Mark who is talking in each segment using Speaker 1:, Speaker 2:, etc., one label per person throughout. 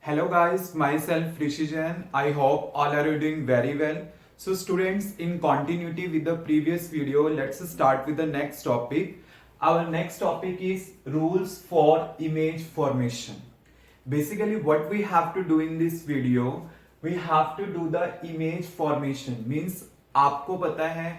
Speaker 1: Hello guys, myself Rishi Jain. I hope all are doing very well. So students, in continuity with the previous video, let's start with the next topic. Our next topic is rules for image formation. Basically what we have to do in this video, we have to do the image formation. Means आपको पता है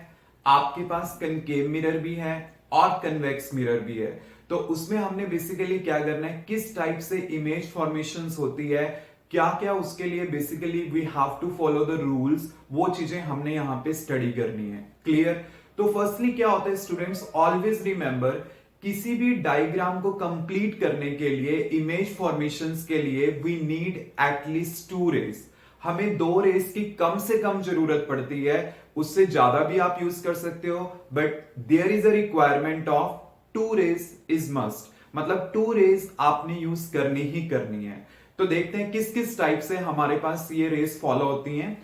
Speaker 1: आपके पास concave mirror भी है और convex mirror भी है, तो उसमें हमने बेसिकली क्या करना है, किस टाइप से इमेज फॉर्मेशंस होती है, क्या क्या उसके लिए basically we have to follow the rules, वो चीजें हमने यहाँ पे स्टडी करनी है। क्लियर? तो फर्स्टली क्या होता है स्टूडेंट्स, ऑलवेज रिमेंबर किसी भी डायग्राम को कंप्लीट करने के लिए, इमेज फॉर्मेशंस के लिए वी नीड एटलीस्ट 2 रेज। हमें 2 रेज की कम से कम जरूरत पड़ती है, उससे ज्यादा भी आप यूज कर सकते हो, but there is a requirement of 2 rays is must. मतलब 2 रेज आपने यूज करनी ही करनी है। तो देखते हैं किस किस टाइप से हमारे पास ये रेज फॉलो होती हैं।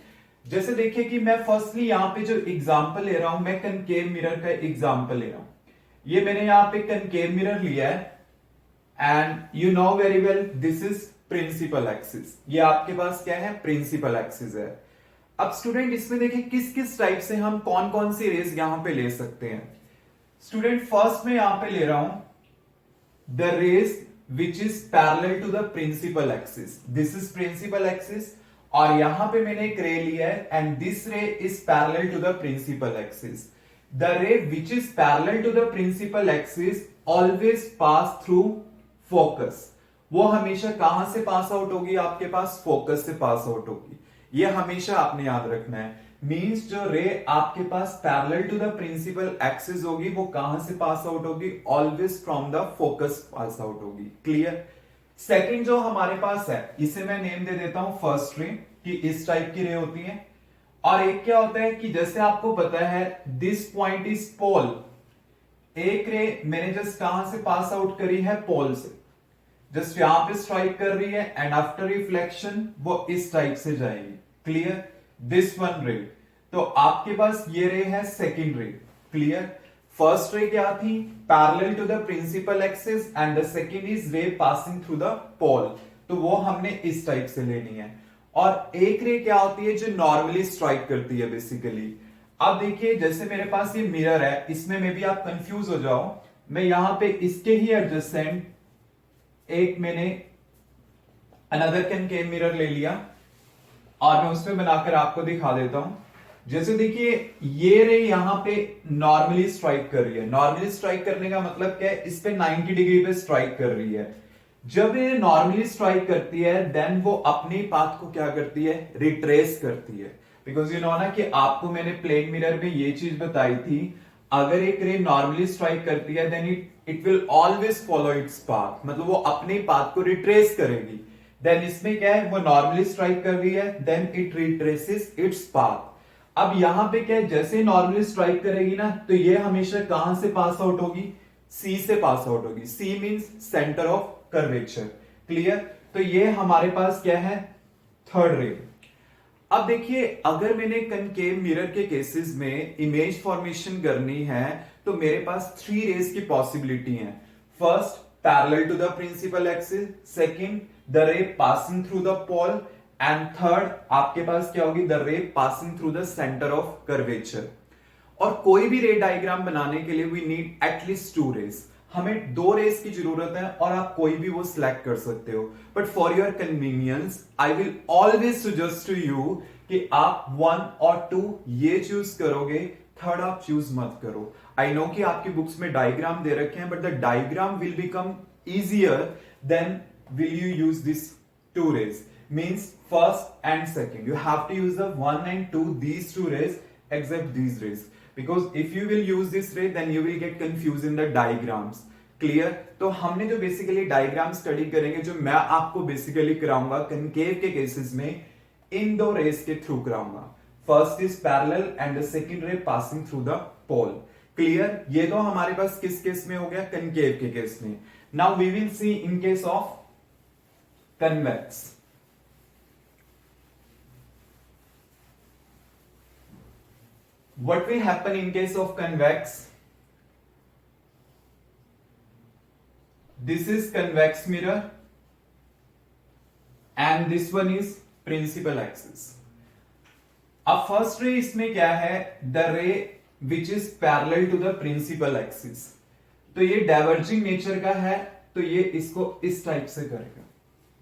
Speaker 1: जैसे देखिए कि मैं फर्स्टली यहां पे जो एग्जांपल ले रहा हूं, मैं कनकेव मिरर का एग्जांपल ले रहा हूं। ये मैंने यहां पे कनकेव मिरर लिया है and you know very well this is principal axis. ये आपके पास क्या है, प्रिंसिपल एक्सिस है। अब स्टूडेंट इसमें देखिए किस किस टाइप से हम कौन कौन सी रेज यहां पे ले सकते हैं। स्टूडेंट फर्स्ट में यहां पे ले रहा हूं the rays which is parallel to the principal axis. This is principal axis और यहां पे मैंने एक रे लिया है and this ray is parallel to the principal axis. The ray which is parallel to the principal axis always pass through focus. वो हमेशा कहां से पास आउट होगी, आपके पास फोकस से पास आउट होगी। ये हमेशा आपने याद रखना है। मींस जो रे आपके पास parallel to the principal axis होगी वो कहां से पास आउट होगी, always from the focus pass out होगी। क्लियर? सेकंड जो हमारे पास है, इसे मैं नेम दे देता हूं फर्स्ट रे, कि इस टाइप की रे होती है। और एक क्या होता है कि जैसे आपको पता है दिस पॉइंट इज पोल। एक रे मैंने जस्ट कहां से पास आउट करी है, पोल से, जस्ट यहां पे स्ट्राइक कर रही है एंड आफ्टर रिफ्लेक्शन वो इस टाइप से जाएगी। क्लियर? दिस वन रे, तो आपके पास ये रे है सेकंड रे। क्लियर? फर्स्ट रे क्या थी, parallel to the principal axis and the second is ray passing through the pole, तो वो हमने इस टाइप से लेनी है। और एक रे क्या होती है जो नॉर्मली स्ट्राइक करती है बेसिकली। अब देखिए जैसे मेरे पास ये मिरर है, इसमें में भी आप कंफ्यूज हो जाओ, मैं यहां पे इसके ही एडजेसेंट एक मैंने अनदर कनकेव मिरर ले लिया और मैं उसमें बनाकर आपको दिखा देता हूं। जैसे देखिए ये रे यहां पे नॉर्मली स्ट्राइक कर रही है। नॉर्मली स्ट्राइक करने का मतलब क्या है, इस पे 90 डिग्री पे स्ट्राइक कर रही है। जब ये नॉर्मली स्ट्राइक करती है देन वो अपने पाथ को क्या करती है, रिट्रेस करती है। बिकॉज यू नो ना कि आपको मैंने प्लेन मिरर में ये चीज बताई थी, अगर एक रे नॉर्मली स्ट्राइक करती है then it will always follow its path, मतलब वो अपने पाथ को रिट्रेस करेगी। देन इसमें क्या है, वो नॉर्मली स्ट्राइक कर रही है then it retraces its path. अब यहां पे क्या है, जैसे नॉर्मली स्ट्राइक करेगी ना तो ये हमेशा कहां से पास आउट होगी, सी से पास आउट होगी। C means centre of curvature. Clear? तो ये हमारे पास क्या है, थर्ड रे। अब देखिए अगर मैंने कनकेव मिरर के केसेस में इमेज फॉर्मेशन करनी है तो मेरे पास 3 रेज की पॉसिबिलिटी है। First parallel to the principal axis, second the ray passing through the pole and third आपके पास क्या होगी, the ray passing through the centre of curvature. और कोई भी रे डायग्राम बनाने के लिए वी नीड एटलीस्ट 2 रेज। हमें 2 रेज की जरूरत है और आप कोई भी वो सिलेक्ट कर सकते हो, but for your convenience I will always suggest to you कि आप 1 और 2 ये चूज करोगे, थर्ड आप चूज मत करो। आई नो कि आपकी बुक्स में डायग्राम दे रखे हैं, but the diagram will become easier than will you use this 2 rays. Means first and second you have to use the 1 and 2, these 2 rays except these rays, because if you will use this ray then you will get confused in the diagrams. Clear? तो हमने जो basically diagram study करेंगे, जो मैं आपको basically कराऊंगा concave के cases में, इन 2 रेस के थ्रू कराऊंगा। First is parallel and the second ray passing through the pole. Clear? ये तो हमारे पास किस केस में हो गया, कनकेव के केस में। Now we will see in case of convex. What will happen in case of convex? This is convex mirror and this one is principal axis. अब फर्स्ट रे इसमें क्या है, the ray which is parallel to the principal axis. तो ये diverging nature का है, तो ये इसको इस टाइप से करेगा।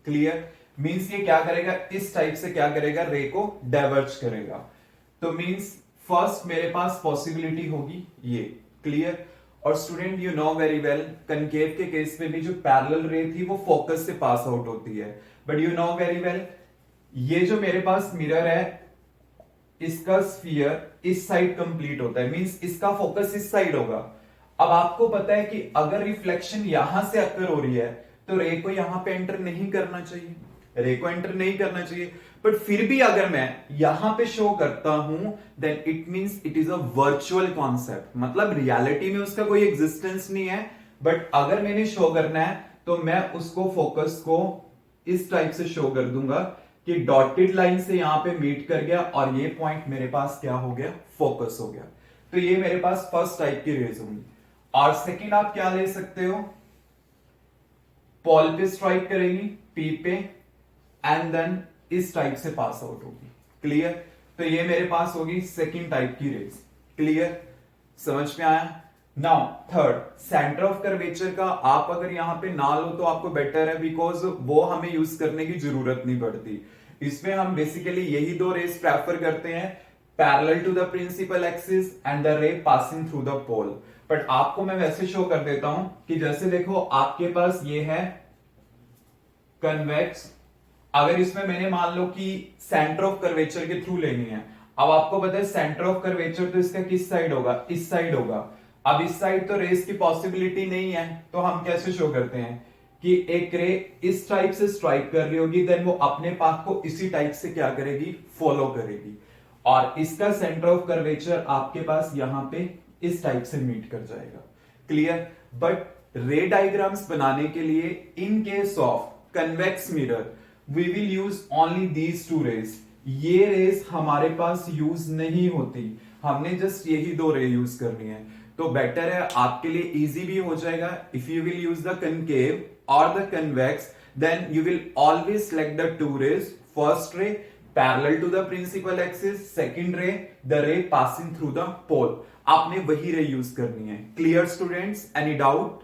Speaker 1: क्लियर? मींस ये क्या करेगा, इस टाइप से क्या करेगा, रे को डाइवर्ज करेगा। तो मींस फर्स्ट मेरे पास पॉसिबिलिटी होगी ये। क्लियर? और student you know very well, concave के केस में भी जो पैरेलल रे थी वो फोकस से पास आउट होती है। But you know very well, ये जो मेरे पास मिरर है, इसका स्फीयर इस साइड कंप्लीट होता है, मींस इसका फोकस इस साइड होगा। अब आपको पता है कि अगर रिफ्लेक्शन यहां से अकर हो रही है तो रे को यहां पे एंटर नहीं करना चाहिए, रे को एंटर नहीं करना चाहिए। बट फिर भी अगर मैं यहां पे शो करता हूं, then it means it is a virtual concept, मतलब रियलिटी में उसका कोई एग्जिस्टेंस नहीं है। बट अगर मैंने शो करना है तो मैं उसको फोकस को इस टाइप से शो कर दूंगा कि डॉटेड लाइन से यहां पे मीट कर गया और ये पॉइंट मेरे पास क्या हो गया, फोकस हो गया। तो ये मेरे पास फर्स्ट टाइप की रेज होंगी। और सेकंड आप क्या ले सकते हो, पॉल पे स्ट्राइक करेंगी, पी पे, एंड देन इस टाइप से पास आउट होगी। क्लियर? तो ये मेरे पास होगी सेकंड टाइप की रेज। क्लियर? समझ में आया? Now third, centre of curvature का आप अगर यहां पे ना लो तो आपको बेटर है, बिकॉज वो हमें यूज करने की जरूरत नहीं पड़ती। इसमें हम बेसिकली यही दो रेज प्रेफर करते हैं, parallel to the principal axis and the ray passing through the pole. But आपको मैं वैसे शो कर देता हूं कि जैसे देखो आपके पास ये है कन्वेक्स, अगर इसमें मैंने मान लो कि सेंटर ऑफ कर्वेचर के थ्रू लेनी है। अब आपको पता है सेंटर ऑफ कर्वेचर तो इसका किस साइड होगा, इस साइड होगा। अब इस साइड तो रेस की पॉसिबिलिटी नहीं है, तो हम कैसे शो करते हैं कि एक रे इस टाइप से स्ट्राइक कर रही होगी, देन वो अपने पाथ को इसी टाइप से क्या करेगी, फॉलो करेगी। और इसका सेंटर ऑफ कर्वेचर आपके पास यहां पे इस टाइप से मीट कर जाएगा। क्लियर? बट रे डायग्राम्स बनाने के लिए in case of convex mirror we will use only these two rays. ये रेज हमारे पास यूज नहीं होती, हमने जस्ट यही दो रे यूज करनी है। तो बेटर है, आपके लिए इजी भी हो जाएगा। If you will use the concave और the convex, then you will always select the two rays. First ray parallel to the principal axis, second ray the ray passing through the pole. आपने वही ray use करनी है। Clear students? Any doubt?